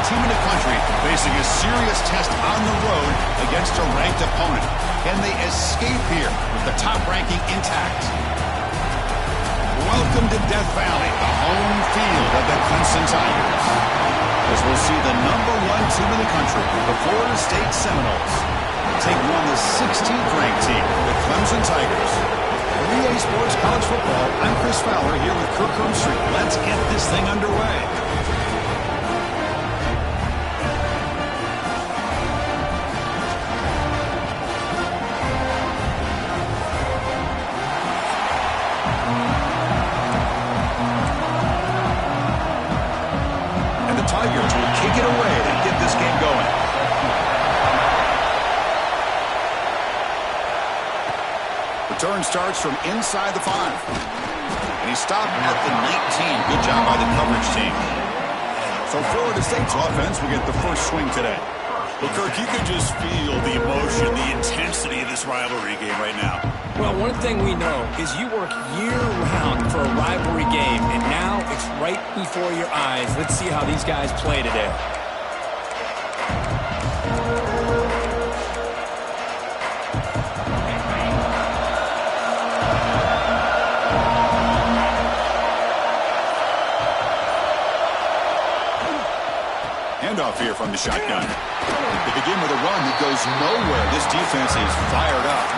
team in the country facing a serious test on the road against a ranked opponent. Can they escape here with the top ranking intact? Welcome to Death Valley, the home field of the Clemson Tigers, as we'll see the #1 team in the country, the Florida State Seminoles, take on the 16th ranked team, the Clemson Tigers. For EA Sports College Football, I'm Chris Fowler here with Kirk Street. Let's get this thing underway. And the Tigers will kick it away to get this game going. Return starts from inside the 5. And he stopped at the 19. Good job by the coverage team. So Florida State's offense will get the first swing today. Well, Kirk, you can just feel the emotion, the intensity of this rivalry game right now. Well, one thing we know is you work year-round for a rivalry game, and now it's right before your eyes. Let's see how these guys play today. Handoff here from the shotgun. They begin with a run that goes nowhere. This defense is fired up.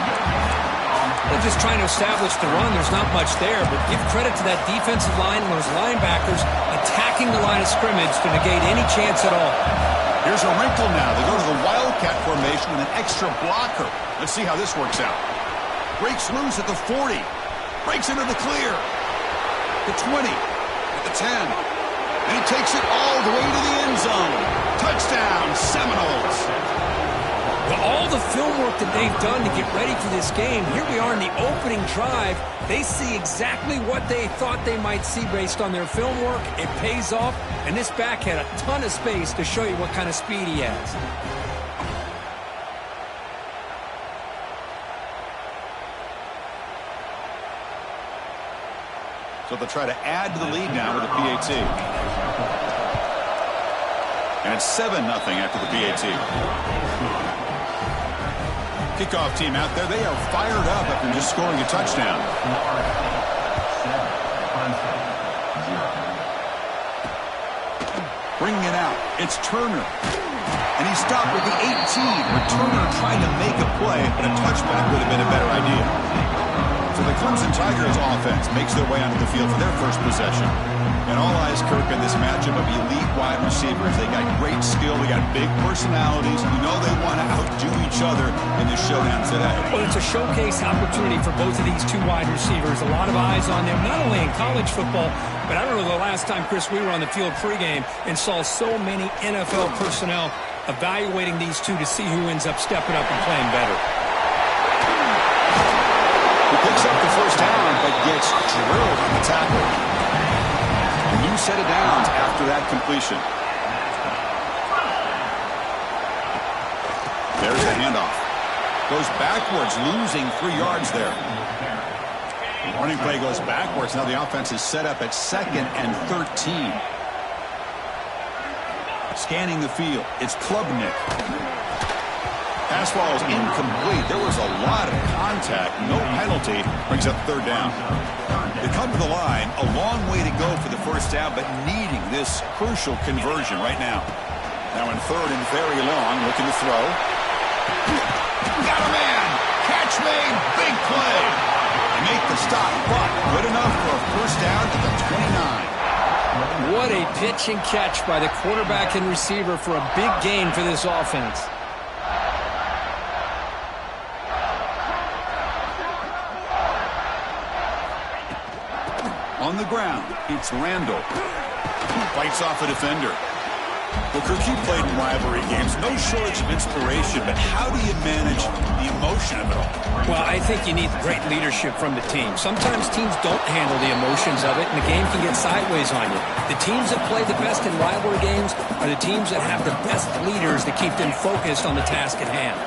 They're just trying to establish the run. There's not much there, but give credit to that defensive line and those linebackers attacking the line of scrimmage to negate any chance at all. Here's a wrinkle now. They go to the Wildcat formation with an extra blocker. Let's see how this works out. Breaks loose at the 40. Breaks into the clear. The 20. At the 10. And he takes it all the way to the end zone. Touchdown, Seminoles. Well, all the film work that they've done to get ready for this game, here we are in the opening drive. They see exactly what they thought they might see based on their film work. It pays off, and this back had a ton of space to show you what kind of speed he has. So they'll try to add to the lead now with the PAT. And it's 7-0 after the PAT. Kickoff team out there. They are fired up after just scoring a touchdown. Bringing it out. It's Turner. And he stopped at the 18. Turner trying to make a play, but a touchback would have been a better idea. So the Clemson Tigers offense makes their way onto the field for their first possession. And all eyes, Kirk, in this matchup of elite wide receivers. They got great skill. They got big personalities. You know they want to outdo each other in this showdown today. Well, it's a showcase opportunity for both of these two wide receivers. A lot of eyes on them, not only in college football, but I don't know the last time, Chris, we were on the field pregame and saw so many NFL personnel evaluating these two to see who ends up stepping up and playing better. He picks up the first down, but gets drilled on the tackle. A new set of downs after that completion. There's the handoff. Goes backwards, losing 3 yards there. The running play goes backwards. Now the offense is set up at 2nd and 13. Scanning the field. It's Klubnik. Pass ball is incomplete. There was a lot of contact. No penalty. Brings up 3rd down. They come to the line. A long way to go for the first down, but needing this crucial conversion right now. Now in 3rd and very long. Looking to throw. Got a man. Catch made. Big play. They make the stop, but good enough for a first down at the 29. What a pitch and catch by the quarterback and receiver for a big gain for this offense. On the ground, it's Randall. Fights off a defender. Well, Kirk, you played in rivalry games. No shortage of inspiration, but how do you manage the emotion of it all? Well, I think you need great leadership from the team. Sometimes teams don't handle the emotions of it, and the game can get sideways on you. The teams that play the best in rivalry games are the teams that have the best leaders to keep them focused on the task at hand.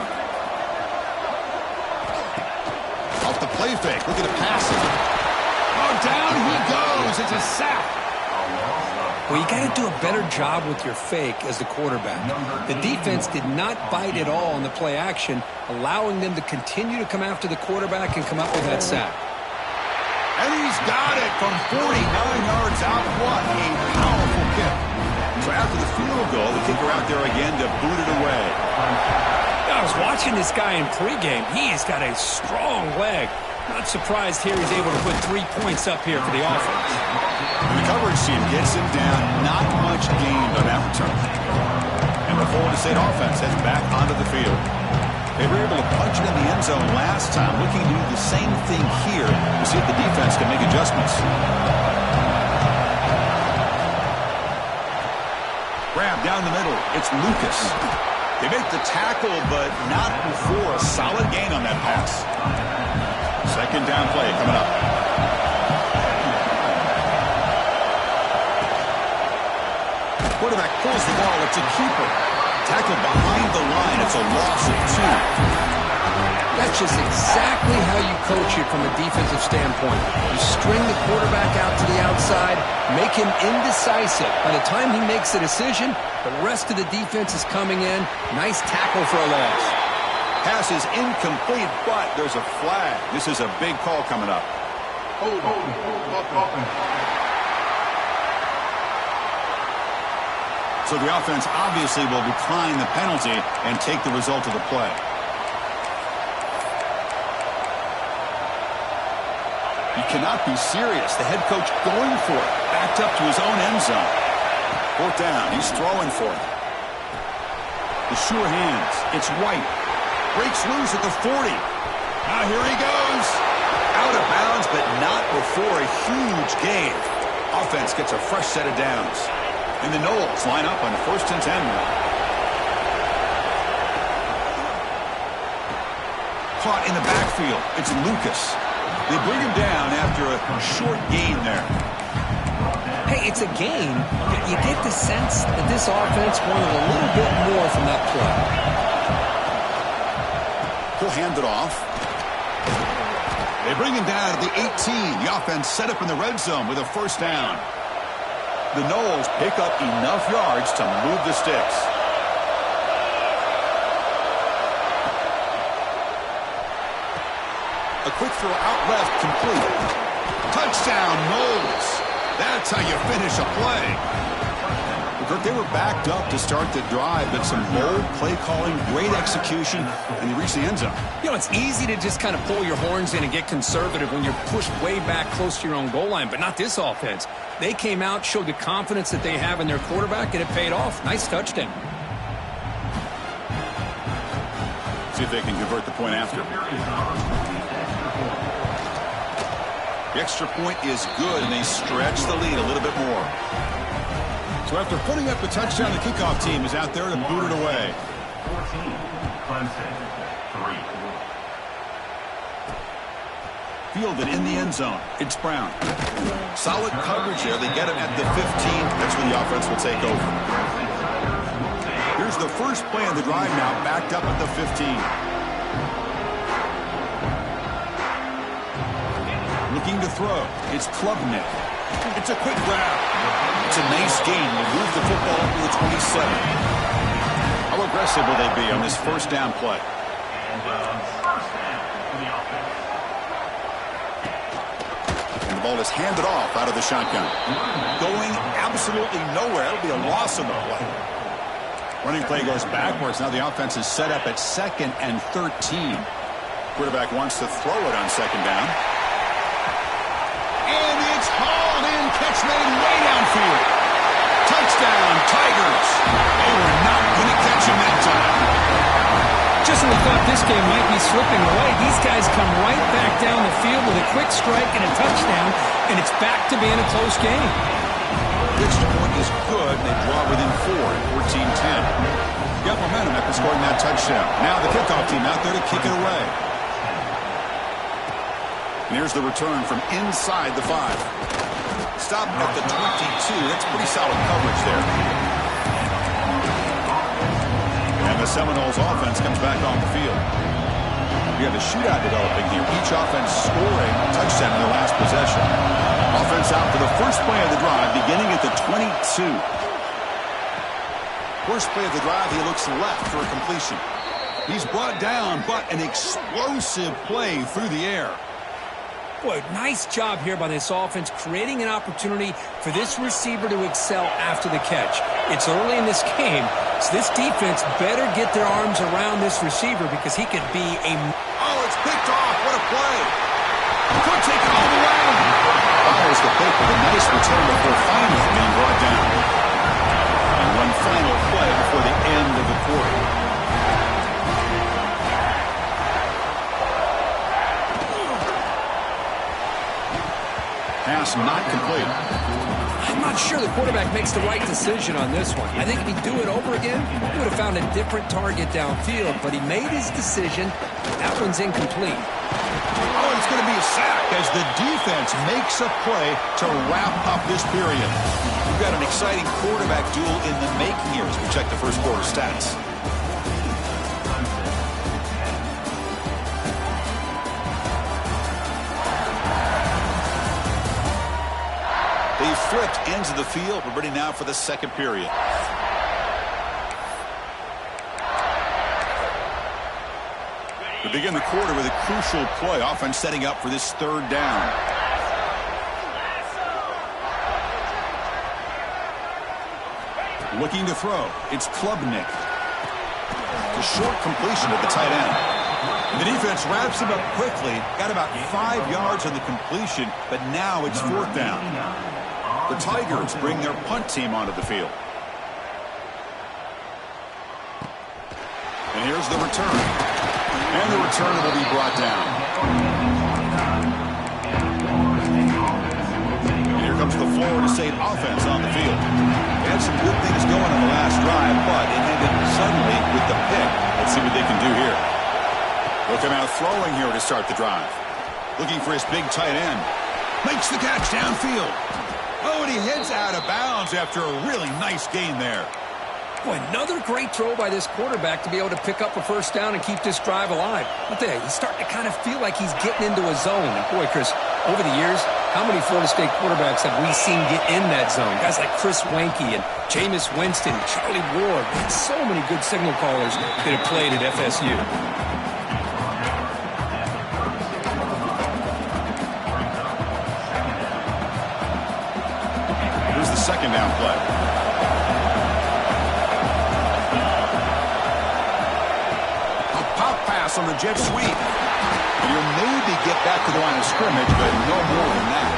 Off the play fake. Look at the passing. Oh, down he goes. It's a sack. Well, you got to do a better job with your fake as the quarterback. The defense did not bite at all on the play action, allowing them to continue to come after the quarterback and come up with that sack. And he's got it from 49 yards out front. A powerful kick. So after the field goal, the kicker out there again to boot it away. I was watching this guy in pregame. He has got a strong leg. Not surprised here he's able to put 3 points up here for the offense. The coverage team gets him down. Not much gained on that return. And the Florida State offense heads back onto the field. They were able to punch it in the end zone last time, looking to do the same thing here to see if the defense can make adjustments. Grab down the middle. It's Lucas. They make the tackle, but not before a solid gain on that pass. Second down play coming up. Quarterback pulls the ball. It's a keeper. Tackle behind the line. It's a loss of 2. That's just exactly how you coach it from a defensive standpoint. You string the quarterback out to the outside, make him indecisive. By the time he makes a decision, the rest of the defense is coming in. Nice tackle for a loss. Pass is incomplete, but there's a flag. This is a big call coming up. So the offense obviously will decline the penalty and take the result of the play. You cannot be serious. The head coach going for it. Backed up to his own end zone. 4th down. He's throwing for it. The sure hands. It's White. Breaks loose at the 40. Now here he goes. Out of bounds, but not before a huge gain. Offense gets a fresh set of downs. And the Noles line up on 1st and 10 now. Caught in the backfield. It's Lucas. They bring him down after a short gain there. Hey, it's a gain, but you get the sense that this offense wanted a little bit more from that play. He'll hand it off. They bring him down at the 18. The offense set up in the red zone with a 1st down. The Noles pick up enough yards to move the sticks. A quick throw out left, complete. Touchdown, Noles. That's how you finish a play. Kirk, they were backed up to start the drive, but some bold play calling, great execution, and they reached the end zone. You know, it's easy to just kind of pull your horns in and get conservative when you're pushed way back close to your own goal line, but not this offense. They came out, showed the confidence that they have in their quarterback, and it paid off. Nice touchdown. See if they can convert the point after. The extra point is good, and they stretch the lead a little bit more. So after putting up the touchdown, the kickoff team is out there to boot it away. 14, Clemson, 3. Fielded in the end zone. It's Brown. Solid coverage here. They get him at the 15. That's when the offense will take over. Here's the first play of the drive now, backed up at the 15. Looking to throw. It's Klubnik. It's a quick grab. It's a nice gain. They move the football up to the 27. How aggressive will they be on this 1st down play? And the ball is handed off out of the shotgun. Going absolutely nowhere. It'll be a loss in the play. Running play goes backwards. Now the offense is set up at 2nd and 13. Quarterback wants to throw it on 2nd down. And it's hauled in, catch made way downfield. Touchdown, Tigers. They were not going to catch him that time. Just when we thought this game might be slipping away, these guys come right back down the field with a quick strike and a touchdown, and it's back to being a close game. The extra point is good, and they draw within 4 at 14-10. Got momentum after scoring that touchdown. Now the kickoff team out there to kick it away. And here's the return from inside the 5. Stop at the 22. That's pretty solid coverage there. And the Seminoles offense comes back on the field. We have a shootout developing here. Each offense scoring a touchdown in their last possession. Offense out for the first play of the drive, beginning at the 22. First play of the drive, he looks left for a completion. He's brought down, but an explosive play through the air. Boy, nice job here by this offense, creating an opportunity for this receiver to excel after the catch. It's early in this game, so this defense better get their arms around this receiver because he could be a... Oh, it's picked off. What a play. Could take it all the way. Fires the pick with a nice return before finally being brought down. And one final play before the end of the quarter. Pass not complete. I'm not sure the quarterback makes the right decision on this one. I think if he'd do it over again, he would have found a different target downfield, but he made his decision. That one's incomplete. Oh, it's going to be a sack as the defense makes a play to wrap up this period. We've got an exciting quarterback duel in the making here as we check the first quarter stats. They flipped ends of the field. We're ready now for the second period. We begin the quarter with a crucial play. Offense setting up for this third down. Looking to throw. It's Klubnik. The short completion at the tight end. The defense wraps him up quickly. Got about 5 yards on the completion, but now it's fourth down. The Tigers bring their punt team onto the field. And here's the return. And the return will be brought down. And here comes the Florida State offense on the field. They had some good things going on the last drive, but it ended suddenly with the pick. Let's see what they can do here. They'll come out throwing here to start the drive. Looking for his big tight end. Makes the catch downfield. Oh, and he heads out of bounds after a really nice gain there. Boy, another great throw by this quarterback to be able to pick up a first down and keep this drive alive. I'll tell you, he's starting to kind of feel like he's getting into a zone. And boy, Chris, over the years, how many Florida State quarterbacks have we seen get in that zone? Guys like Chris Weinke and Jameis Winston, Charlie Ward. So many good signal callers that have played at FSU. Second down play. A pop pass on the jet sweep. And you'll maybe get back to the line of scrimmage, but no more than that.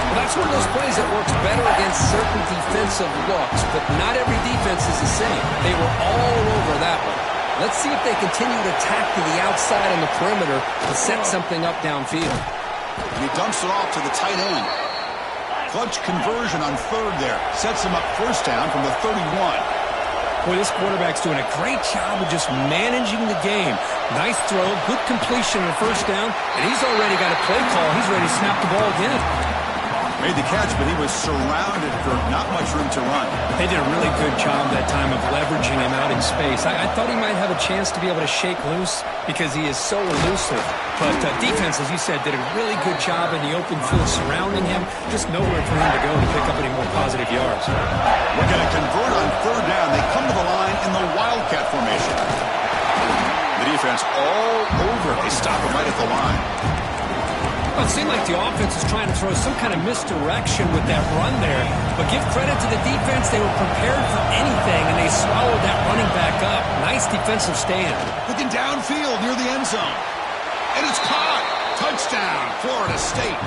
Well, that's one of those plays that works better against certain defensive looks, but not every defense is the same. They were all over that one. Let's see if they continue to tack to the outside on the perimeter to set something up downfield. And he dumps it off to the tight end. Clutch conversion on third there. Sets him up first down from the 31. Boy, this quarterback's doing a great job of just managing the game. Nice throw, good completion on the first down, and he's already got a play call. He's ready to snap the ball again. Made the catch, but he was surrounded for not much room to run. They did a really good job that time of leveraging him out in space. I thought he might have a chance to be able to shake loose because he is so elusive. But defense, as you said, did a really good job in the open field surrounding him. Just nowhere for him to go to pick up any more positive yards. We're going to convert on third down. They come to the line in the Wildcat formation. The defense all over. They stop him right at the line. Well, it seemed like the offense was trying to throw some kind of misdirection with that run there. But give credit to the defense. They were prepared for anything, and they swallowed that running back up. Nice defensive stand. Looking downfield near the end zone. And it's caught. Touchdown, Florida State.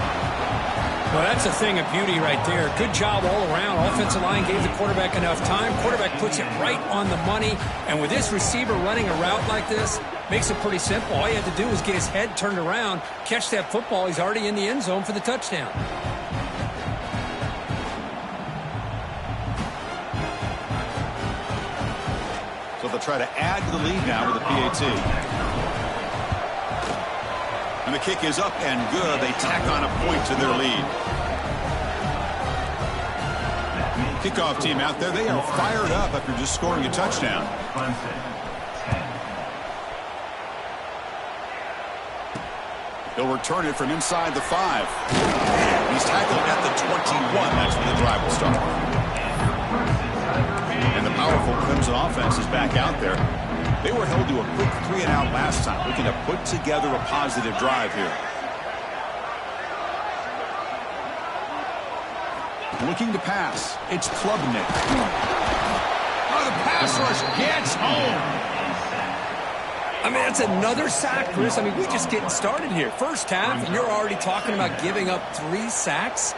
Well, that's a thing of beauty right there. Good job all around. Offensive line gave the quarterback enough time. Quarterback puts it right on the money. And with this receiver running a route like this, makes it pretty simple. All you had to do was get his head turned around, catch that football. He's already in the end zone for the touchdown. So they'll try to add to the lead now with a PAT. And the kick is up and good. They tack on a point to their lead. Kickoff team out there. They are fired up after just scoring a touchdown. They'll return it from inside the 5. He's tackled at the 21. That's when the drive will start. And the powerful Clemson offense is back out there. They were held to a quick 3-and-out last time, looking to put together a positive drive here. Looking to pass. It's Klubnik. Oh, the pass rush gets home. I mean, that's another sack, Chris. I mean, we're just getting started here. First half, and you're already talking about giving up 3 sacks.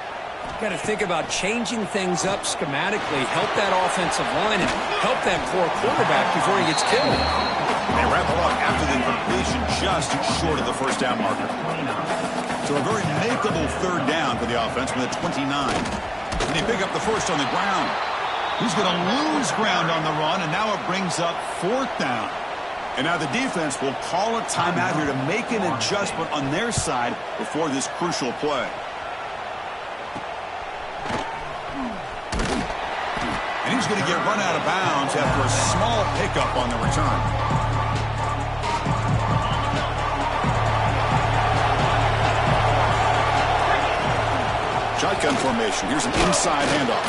Got to think about changing things up schematically, help that offensive line, and help that poor quarterback before he gets killed. They wrap it up after the completion just short of the first down marker. So a very makeable third down for the offense with a 29. And they pick up the first on the ground. He's going to lose ground on the run, and now it brings up 4th down. And now the defense will call a timeout here to make an adjustment on their side before this crucial play. And he's going to get run out of bounds after a small pickup on the return. Shotgun formation. Here's an inside handoff.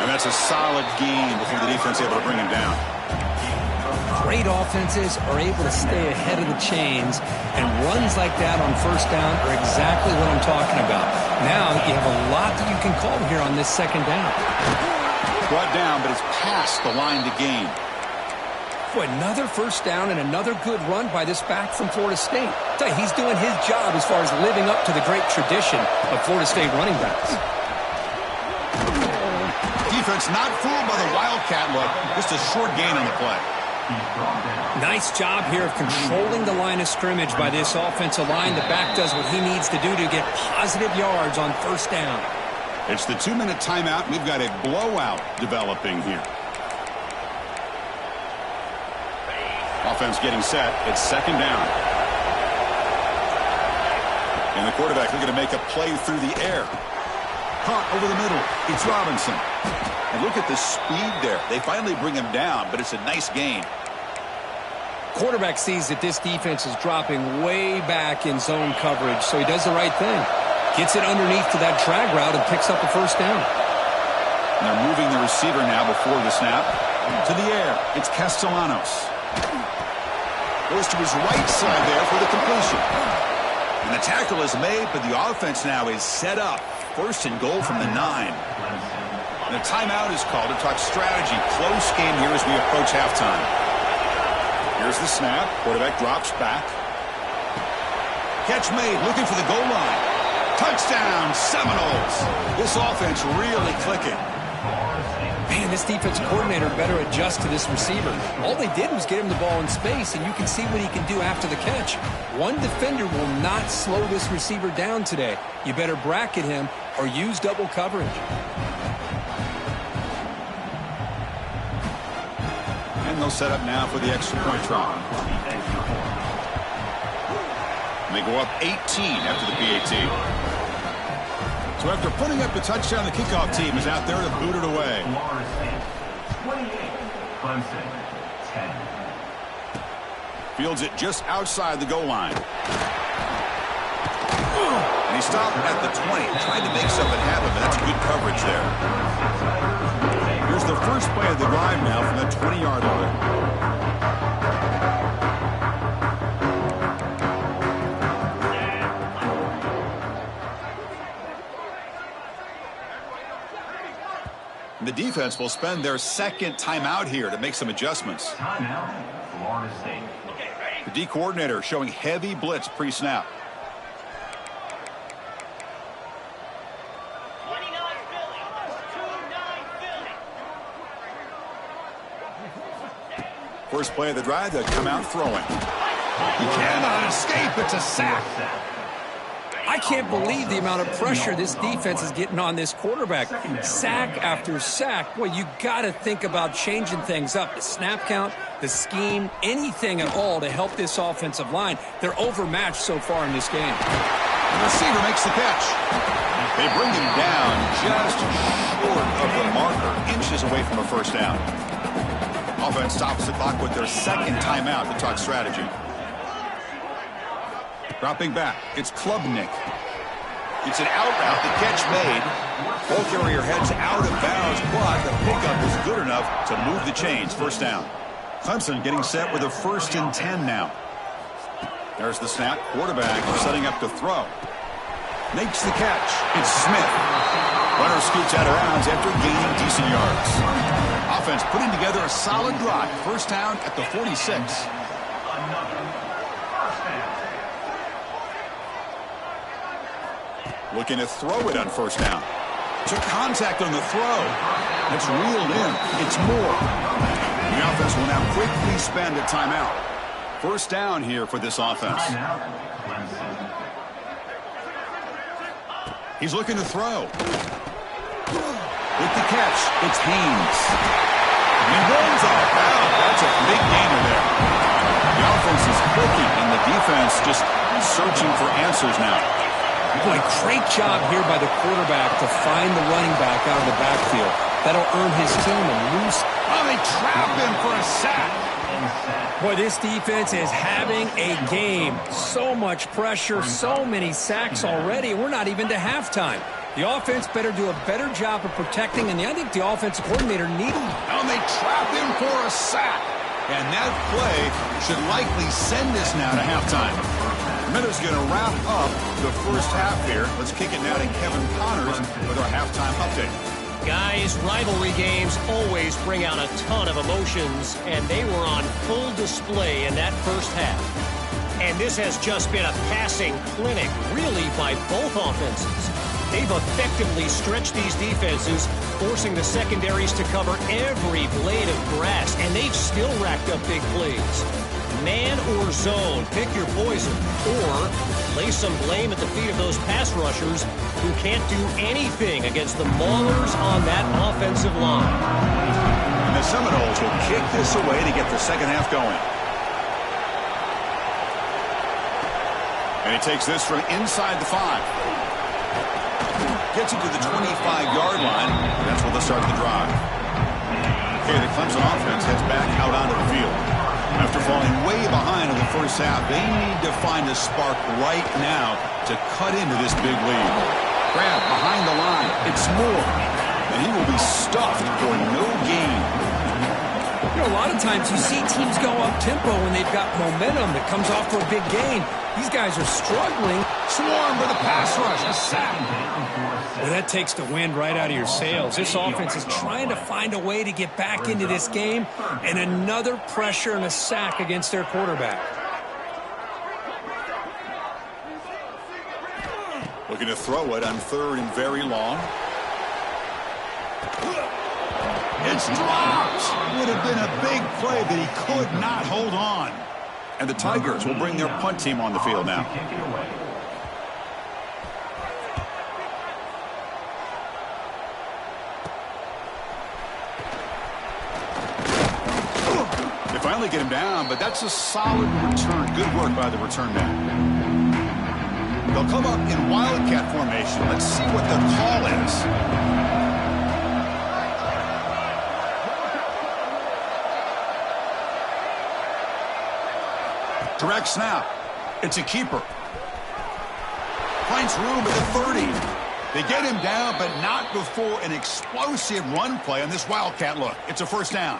And that's a solid gain before the defense able to bring him down. Great offenses are able to stay ahead of the chains, and runs like that on first down are exactly what I'm talking about. Now you have a lot that you can call here on this second down. Brought down, but it's past the line to gain. Boy, another first down and another good run by this back from Florida State. I'll tell you, he's doing his job as far as living up to the great tradition of Florida State running backs. Defense not fooled by the Wildcat look. Just a short gain on the play. Nice job here of controlling the line of scrimmage by this offensive line. The back does what he needs to do to get positive yards on first down. It's the 2-minute timeout. We've got a blowout developing here. Offense getting set. It's second down. And the quarterback looking to make a play through the air. Caught over the middle. It's Robinson. And look at the speed there. They finally bring him down, but it's a nice gain. Quarterback sees that this defense is dropping way back in zone coverage, so he does the right thing. Gets it underneath to that drag route and picks up a first down. And they're moving the receiver now before the snap. To the air. It's Castellanos. Goes to his right side there for the completion. And the tackle is made, but the offense now is set up. First and goal from the 9. And a timeout is called to talk strategy. Close game here as we approach halftime. Here's the snap. Quarterback drops back. Catch made, looking for the goal line. Touchdown, Seminoles. This offense really clicking. Man, this defensive coordinator better adjust to this receiver. All they did was get him the ball in space, and you can see what he can do after the catch. One defender will not slow this receiver down today. You better bracket him or use double coverage. And they'll set up now for the extra point try. And they go up 18 after the PAT. So after putting up the touchdown, the kickoff team is out there to boot it away. 28, Clemson, 10. Fields it just outside the goal line. And he stopped at the 20, trying to make something happen, but that's good coverage there. Here's the first play of the drive now from the 20-yard line. The defense will spend their second timeout here to make some adjustments. Timeout, Florida State. The D coordinator showing heavy blitz pre-snap. First play of the drive, they'll come out throwing. He cannot escape. It's a sack. I can't believe the amount of pressure this defense is getting on this quarterback. Sack after sack. Boy, you got to think about changing things up. The snap count, the scheme, anything at all to help this offensive line. They're overmatched so far in this game. The receiver makes the catch. They bring him down just short of the marker, inches away from a first down. Offense stops the clock with their second timeout to talk strategy. Dropping back, it's Klubnik. It's an out route, the catch made. Ball carrier heads out of bounds, but the pickup is good enough to move the chains. First down. Clemson getting set with a 1st and 10 now. There's the snap. Quarterback setting up to throw. Makes the catch. It's Smith. Runner scoots out of bounds after gaining decent yards. Offense putting together a solid drive. First down at the 46. Looking to throw it on first down. Took contact on the throw. It's reeled in. It's more. The offense will now quickly spend a timeout. First down here for this offense. He's looking to throw. With the catch, it's Haynes. He runs out. Wow, that's a big gainer there. The offense is clicking, and the defense just searching for answers now. Boy, great job here by the quarterback to find the running back out of the backfield. That'll earn his team a loose. Oh, they trap him for a sack. Boy, this defense is having a game. So much pressure, so many sacks already. We're not even to halftime. The offense better do a better job of protecting, and I think the offensive coordinator needed. Oh, they trap him for a sack. And that play should likely send us now to halftime. Miller's going to wrap up the first half here. Let's kick it now to Kevin Connors with our halftime update. Guys, rivalry games always bring out a ton of emotions, and they were on full display in that first half. And this has just been a passing clinic, really, by both offenses. They've effectively stretched these defenses, forcing the secondaries to cover every blade of grass, and they've still racked up big plays. Man or zone, pick your poison, or lay some blame at the feet of those pass rushers who can't do anything against the maulers on that offensive line. And the Seminoles will kick this away to get the second half going. And he takes this from inside the 5. Gets it to the 25-yard line. That's where they'll start the drive. Okay, the Clemson offense heads back out onto the field. After falling way behind in the first half, they need to find a spark right now to cut into this big lead. Grab behind the line. It's Moore. And he will be stuffed for no gain. You know, a lot of times you see teams go up-tempo when they've got momentum that comes off for a big gain. These guys are struggling. Swarm for the pass rush. A sack. Well, that takes the wind right out of your sails. This offense is trying to find a way to get back into this game, and another pressure and a sack against their quarterback. Looking to throw it on 3rd and very long. It's dropped. Would have been a big play, but he could not hold on. And the Tigers will bring their punt team on the field now. They finally get him down, but that's a solid return. Good work by the return man. They'll come up in Wildcat formation. Let's see what the call is. Direct snap. It's a keeper. Finds room at the 30. They get him down, but not before an explosive run play on this Wildcat look. It's a first down.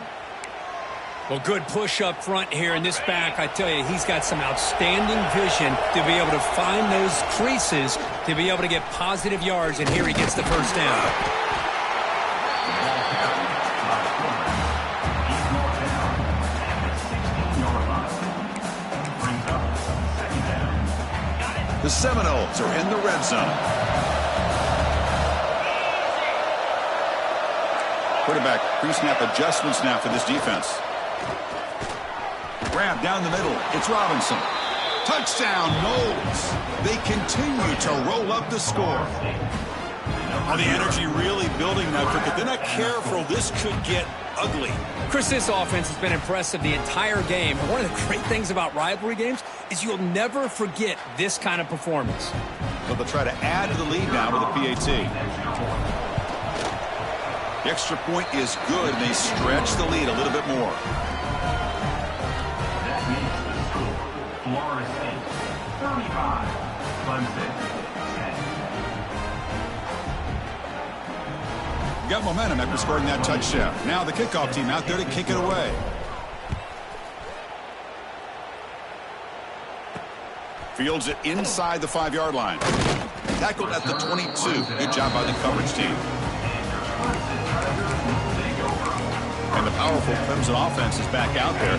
Well, good push up front here in this back. I tell you, he's got some outstanding vision to be able to find those creases, to be able to get positive yards, and here he gets the first down. The Seminoles are in the red zone. Quarterback pre-snap adjustments now for this defense. Grab down the middle. It's Robinson. Touchdown, Knowles. They continue to roll up the score. Well, the energy really building now, Cricket. They're not careful. This could get ugly. Chris, this offense has been impressive the entire game. One of the great things about rivalry games is you'll never forget this kind of performance. But they'll try to add to the lead now with a PAT. The extra point is good, and they stretch the lead a little bit more. That means the score, Florida State 35, Clemson 10. Got momentum after scoring that touchdown. Now the kickoff team out there to kick it away. Fields it inside the 5-yard line. Tackled at the 22. Good job by the coverage team. And the powerful Clemson offense is back out there.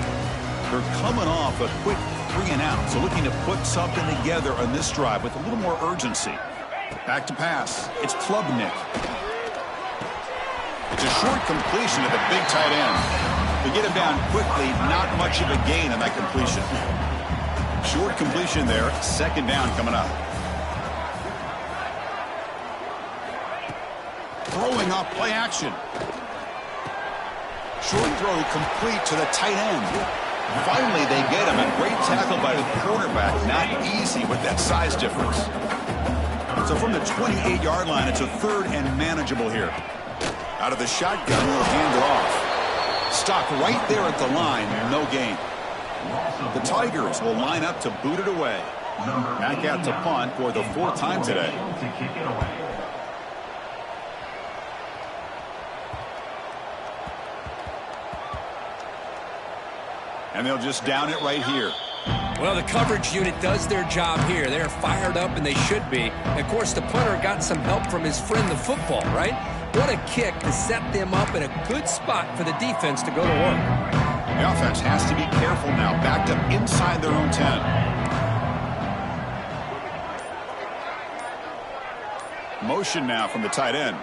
They're coming off a quick 3-and-out, so looking to put something together on this drive with a little more urgency. Back to pass. It's Klubnik. It's a short completion to the big tight end. To get him down quickly, not much of a gain on that completion. Short completion there, 2nd down coming up. Throwing off play action. Short throw complete to the tight end. Finally, they get him. A great tackle by the quarterback. Not easy with that size difference. So from the 28-yard line, it's a 3rd and manageable here. Out of the shotgun, we'll hand it off. Stopped right there at the line. No gain. The Tigers will line up to boot it away. Back out to punt for the 4th time today. And they'll just down it right here. Well, the coverage unit does their job here. They're fired up, and they should be. And of course, the punter got some help from his friend, the football, right? What a kick to set them up in a good spot for the defense to go to work. The offense has to be careful now. Backed up inside their own 10. Motion now from the tight end.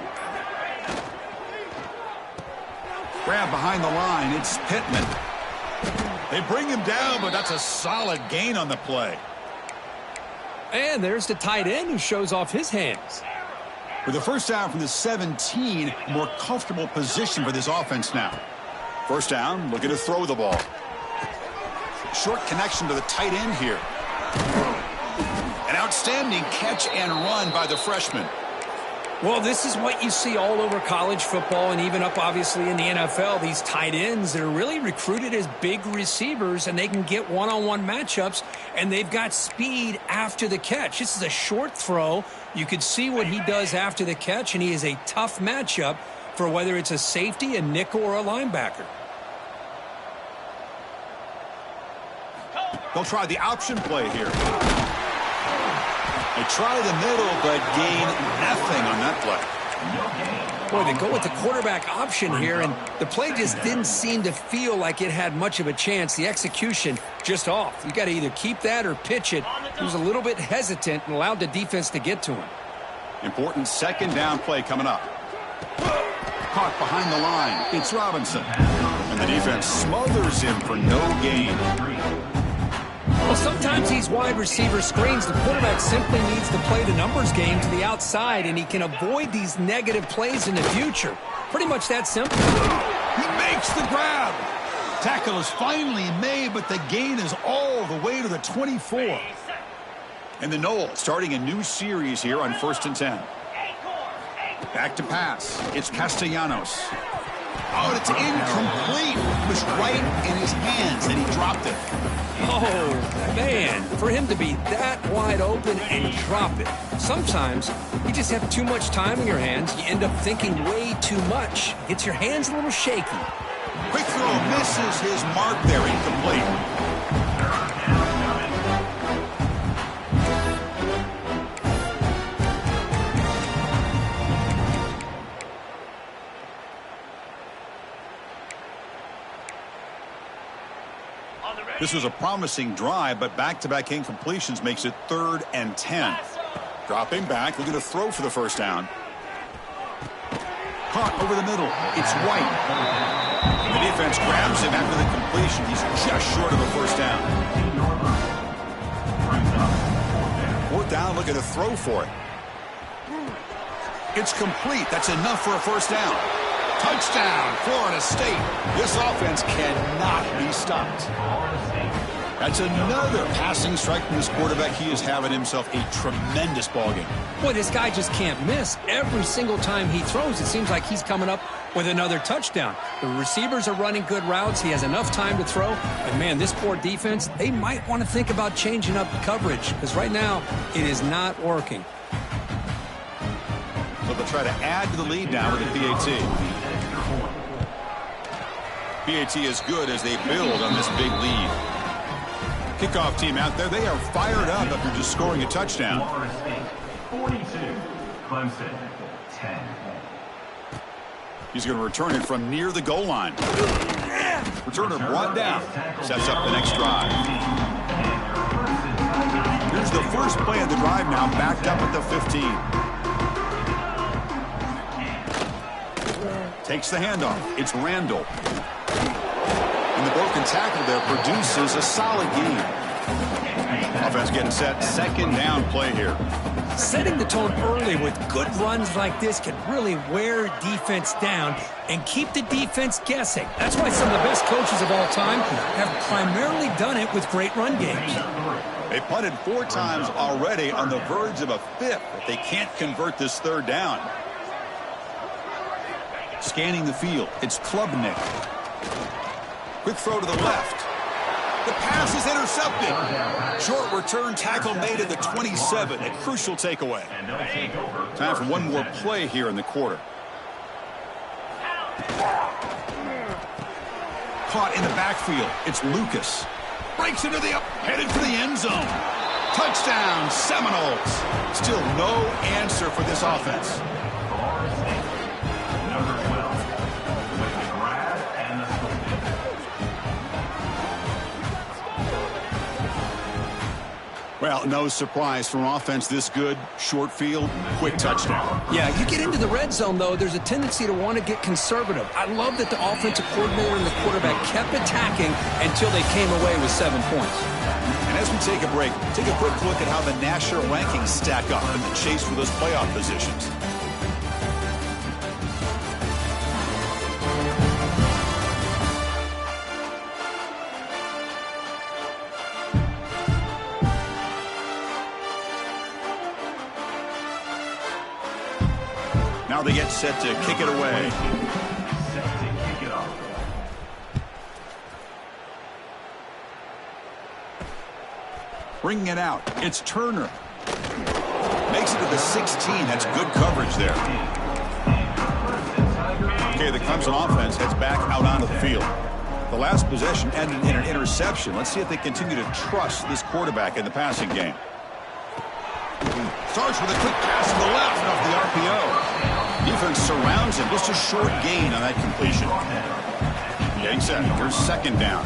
Grab behind the line. It's Pittman. They bring him down, but that's a solid gain on the play. And there's the tight end who shows off his hands. With a 1st down from the 17, more comfortable position for this offense now. 1st down, looking to throw the ball. Short connection to the tight end here. An outstanding catch and run by the freshman. Well, this is what you see all over college football and even up, obviously, in the NFL. These tight ends that are really recruited as big receivers, and they can get one-on-one matchups, and they've got speed after the catch. This is a short throw. You could see what he does after the catch, and he is a tough matchup for whether it's a safety, a nickel, or a linebacker. They'll try the option play here. They try the middle, but gain nothing on that play. Boy, they go with the quarterback option here, and the play just didn't seem to feel like it had much of a chance. The execution just off. You got to either keep that or pitch it. He was a little bit hesitant and allowed the defense to get to him. Important 2nd down play coming up. Caught behind the line. It's Robinson. And the defense smothers him for no gain. Well, sometimes these wide receiver screens, the quarterback simply needs to play the numbers game to the outside, and he can avoid these negative plays in the future. Pretty much that simple. He makes the grab. Tackle is finally made, but the gain is all the way to the 24. And the Noles starting a new series here on 1st and 10. Back to pass. It's Castellanos. Oh, it's incomplete. It was right in his hands, and he dropped it. Oh, man, for him to be that wide open and drop it. Sometimes you just have too much time in your hands. You end up thinking way too much. Gets your hands a little shaky. Quick throw misses his mark there, incomplete. This was a promising drive, but back-to-back incompletions makes it 3rd and 10. Dropping back, looking to throw for the 1st down. Caught over the middle. It's White. The defense grabs him after the completion. He's just short of a 1st down. 4th down, looking to throw for it. It's complete. That's enough for a 1st down. Touchdown, Florida State. This offense cannot be stopped. That's another passing strike from this quarterback. He is having himself a tremendous ballgame. Boy, this guy just can't miss. Every single time he throws, it seems like he's coming up with another touchdown. The receivers are running good routes. He has enough time to throw. And, man, this poor defense, they might want to think about changing up coverage because right now it is not working. The able to try to add to the lead now with the PAT. PAT is good as they build on this big lead. Kickoff team out there, they are fired up after just scoring a touchdown. Florida State 42, Clemson 10. He's going to return it from near the goal line. Returner brought down. Sets up the next drive. Here's the first play of the drive now, backed up at the 15. Takes the handoff. It's Randall. And the broken tackle there produces a solid gain. Offense getting set. Second down play here. Setting the tone early with good runs like this can really wear defense down and keep the defense guessing. That's why some of the best coaches of all time have primarily done it with great run games. They punted 4 times already, on the verge of a 5th if they can't convert this third down. Scanning the field, it's Klubnik. Quick throw to the left. The pass is intercepted. Short return tackle made at the 27. A crucial takeaway. Time for one more play here in the quarter. Caught in the backfield. It's Lucas. Breaks into the up, headed for the end zone. Touchdown, Seminoles. Still no answer for this offense. Well, no surprise from offense this good. Short field, quick touchdown. Yeah, you get into the red zone, though, there's a tendency to want to get conservative. I love that the offensive coordinator and the quarterback kept attacking until they came away with 7 points. And as we take a break, take a quick look at how the national rankings stack up in the chase for those playoff positions. Now they get set to kick it away. Bringing it out. It's Turner. Makes it to the 16. That's good coverage there. Okay, the Clemson offense heads back out onto the field. The last possession ended in an interception. Let's see if they continue to trust this quarterback in the passing game. Starts with a quick pass to the left off the RPO. Defense surrounds him. Just a short gain on that completion. Getting set. Here's second down.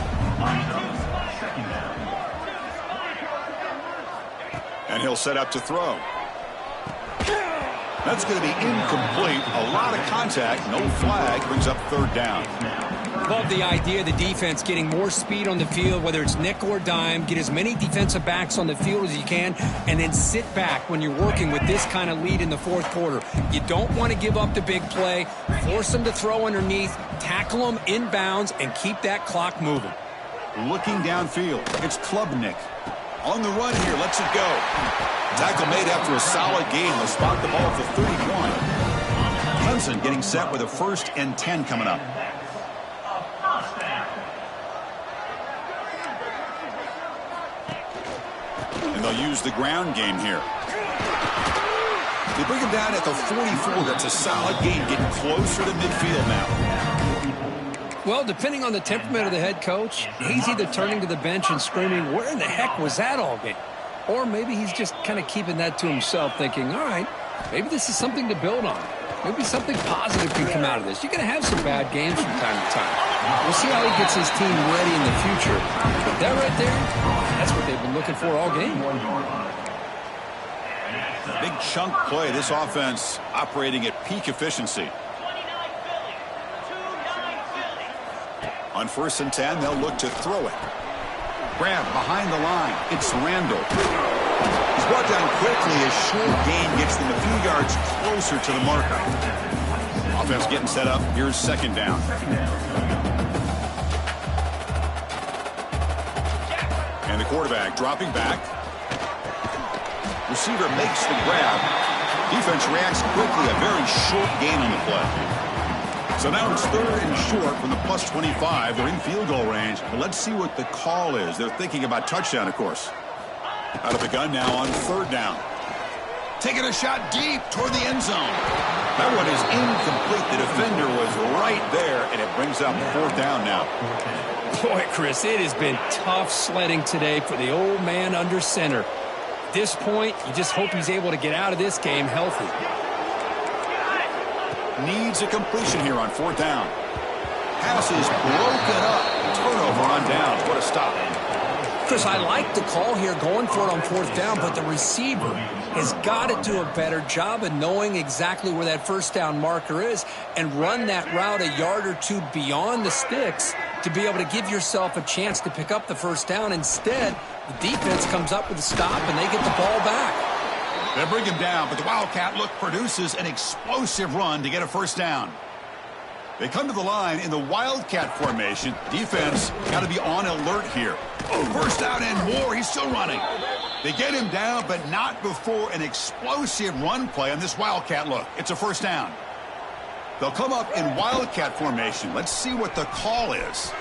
And he'll set up to throw. That's going to be incomplete. A lot of contact. No flag. Brings up third down. Love the idea of the defense getting more speed on the field, whether it's nickel or dime. Get as many defensive backs on the field as you can, and then sit back when you're working with this kind of lead in the fourth quarter. You don't want to give up the big play. Force them to throw underneath, tackle them inbounds, and keep that clock moving. Looking downfield, it's Klubnik. On the run here, lets it go. Tackle made after a solid gain. They'll spot the ball at the 31. Clemson getting set with a 1st and 10 coming up. And they'll use the ground game here. They bring him down at the 44. That's a solid gain, getting closer to midfield now. Well, depending on the temperament of the head coach, he's either turning to the bench and screaming, where in the heck was that all game? Or maybe he's just kind of keeping that to himself, thinking, all right, maybe this is something to build on. Maybe something positive can come out of this. You're going to have some bad games from time to time. We'll see how he gets his team ready in the future. But that right there, that's what they've been looking for all game. Big chunk play. This offense operating at peak efficiency. On 1st and 10, they'll look to throw it. Grab behind the line. It's Randall. He's brought down quickly. A short gain gets them a few yards closer to the marker. Offense getting set up. Here's second down. And the quarterback dropping back. Receiver makes the grab. Defense reacts quickly. A very short gain on the play. So now it's 3rd and short from the plus 25. They're in field goal range. But let's see what the call is. They're thinking about touchdown, of course. Out of the gun now on 3rd down. Taking a shot deep toward the end zone. That one is incomplete. The defender was right there, and it brings up 4th down now. Boy, Chris, it has been tough sledding today for the old man under center. At this point, you just hope he's able to get out of this game healthy. Needs a completion here on 4th down. Pass is broken up. Turnover on downs. What a stop. Chris, I like the call here going for it on 4th down, but the receiver has got to do a better job of knowing exactly where that 1st down marker is and run that route a yard or two beyond the sticks to be able to give yourself a chance to pick up the 1st down. Instead, the defense comes up with a stop and they get the ball back. They bring him down, but the Wildcat look produces an explosive run to get a 1st down. They come to the line in the Wildcat formation. Defense got to be on alert here. Oh, 1st down and more. He's still running. They get him down, but not before an explosive run play on this Wildcat look. It's a 1st down. They'll come up in Wildcat formation. Let's see what the call is.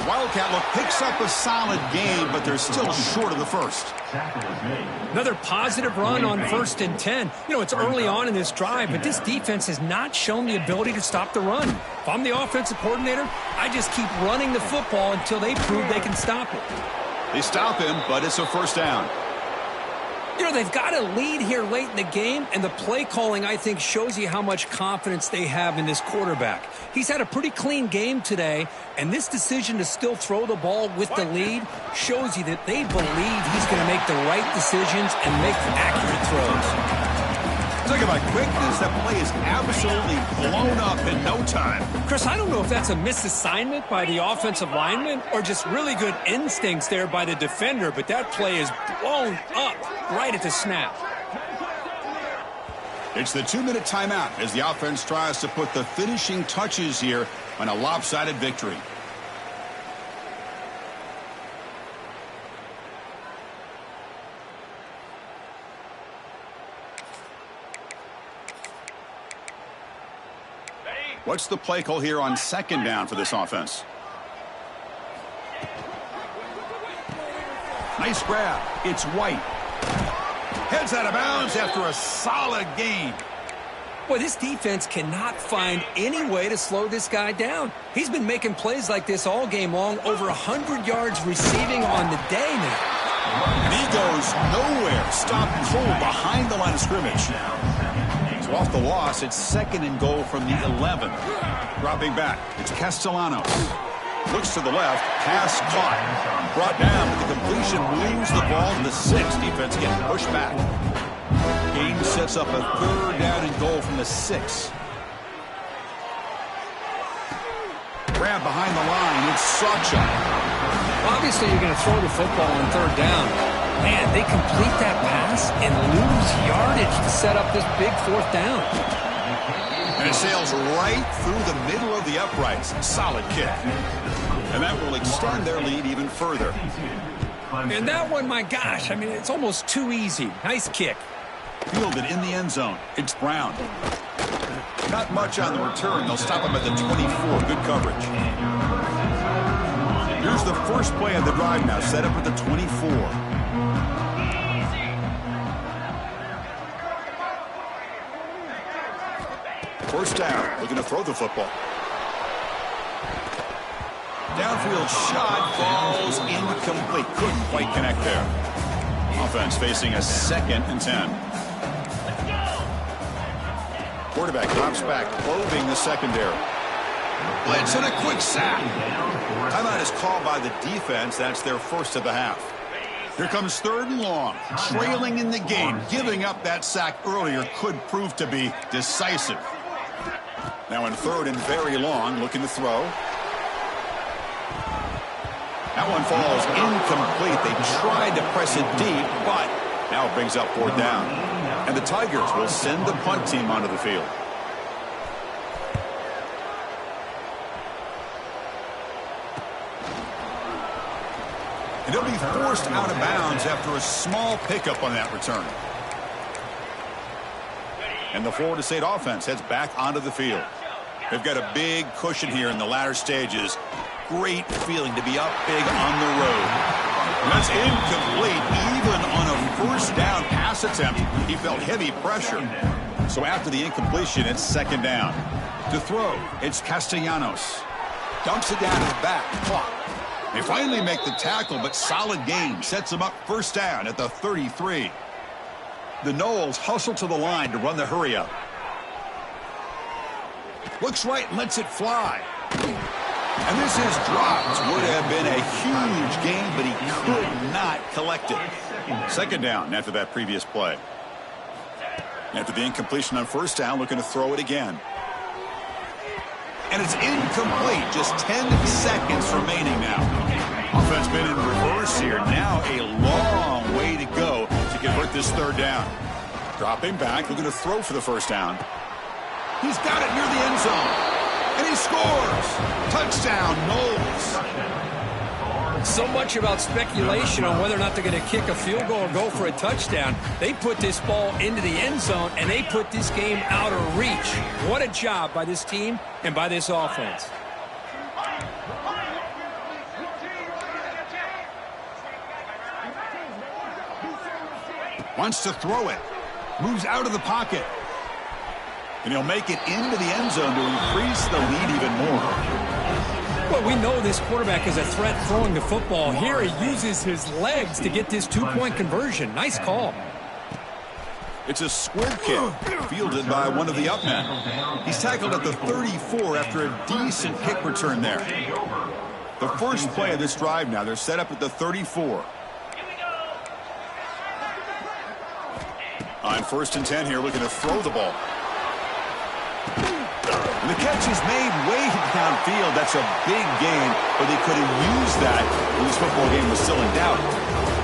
Wildcat look picks up a solid game, but they're still short of the 1st. Another positive run on 1st and 10. You know, it's early on in this drive, but this defense has not shown the ability to stop the run. If I'm the offensive coordinator, I just keep running the football until they prove they can stop it. They stop him, but it's a 1st down. You know, they've got a lead here late in the game, and the play calling, I think, shows you how much confidence they have in this quarterback. He's had a pretty clean game today, and this decision to still throw the ball with the lead shows you that they believe he's going to make the right decisions and make accurate throws. Talk about quickness, that play is absolutely blown up in no time. Chris, I don't know if that's a misassignment by the offensive lineman or just really good instincts there by the defender, but that play is blown up right at the snap. It's the 2-minute timeout as the offense tries to put the finishing touches here on a lopsided victory. What's the play call here on 2nd down for this offense? Nice grab. It's White. Heads out of bounds after a solid gain. Boy, this defense cannot find any way to slow this guy down. He's been making plays like this all game long, over 100 yards receiving on the day now. And he goes nowhere. Stopped cold behind the line of scrimmage. So off the loss, it's 2nd and goal from the 11. Dropping back, it's Castellanos. Looks to the left, pass caught. Brought down, but the completion moves the ball to the 6. Defense getting pushed back. Game sets up a 3rd down and goal from the 6. Grab behind the line, it's Sacha. Obviously, you're going to throw the football on 3rd down. Man, they complete that pass and lose yardage to set up this big 4th down. And it sails right through the middle of the uprights. Solid kick. And that will extend their lead even further. And that one, my gosh, I mean, it's almost too easy. Nice kick. Fielded in the end zone. It's Brown. Not much on the return. They'll stop him at the 24. Good coverage. Here's the first play of the drive now. Set up at the 24. First down, looking to throw the football. Downfield shot falls incomplete. Couldn't quite connect there. Offense facing a 2nd and 10. Quarterback drops back, probing the secondary. Blitz and a quick sack. Timeout is called by the defense. That's their 1st of the half. Here comes 3rd and long. Trailing in the game. Giving up that sack earlier could prove to be decisive. Now in 3rd and very long, looking to throw. That one falls incomplete. They tried to press it deep, but now it brings up 4th down. And the Tigers will send the punt team onto the field. And they'll be forced out of bounds after a small pickup on that return. And the Florida State offense heads back onto the field. They've got a big cushion here in the latter stages. Great feeling to be up big on the road. And That's incomplete. Even on a first down pass attempt, he felt heavy pressure. So after the incompletion, it's second down. To throw, it's Castellanos. Dumps it down to the back. Clock. They finally make the tackle, but solid gain sets them up first down at the 33. The Noles hustle to the line to run the hurry up. Looks right and lets it fly. And this is dropped. Would have been a huge gain, but he could not collect it. Second down after that previous play. After the incompletion on first down, looking to throw it again. And it's incomplete. Just 10 seconds remaining now. Offense been in reverse here. Now a long way to go to convert this third down. Dropping back, looking to throw for the first down. He's got it near the end zone. And he scores. Touchdown, Noles. So much about speculation on whether or not they're going to kick a field goal or go for a touchdown. They put this ball into the end zone, and they put this game out of reach. What a job by this team and by this offense. Wants to throw it. Moves out of the pocket. And he'll make it into the end zone to increase the lead even more. Well, we know this quarterback is a threat throwing the football. Here he uses his legs to get this two-point conversion. Nice call. It's a squib kick fielded by one of the up men. He's tackled at the 34 after a decent kick return there. The first play of this drive now, they're set up at the 34. On first and 10 here, looking to throw the ball. And the catch is made way downfield. That's a big gain, but they could have used that when this football game was still in doubt.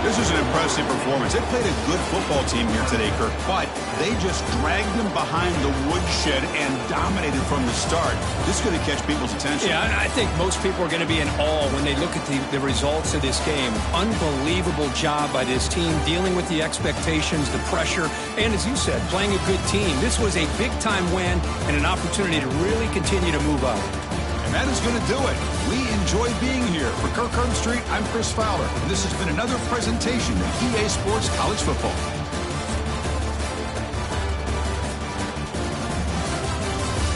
This is an impressive performance. They played a good football team here today, Kirk, but they just dragged them behind the woodshed and dominated from the start. This is going to catch people's attention. Yeah, I think most people are going to be in awe when they look at the results of this game. Unbelievable job by this team, dealing with the expectations, the pressure, and as you said, playing a good team. This was a big-time win and an opportunity to really continue to move up. And that is going to do it. We enjoy being here. For Kirk Street, I'm Chris Fowler. And this has been another presentation of EA Sports College Football.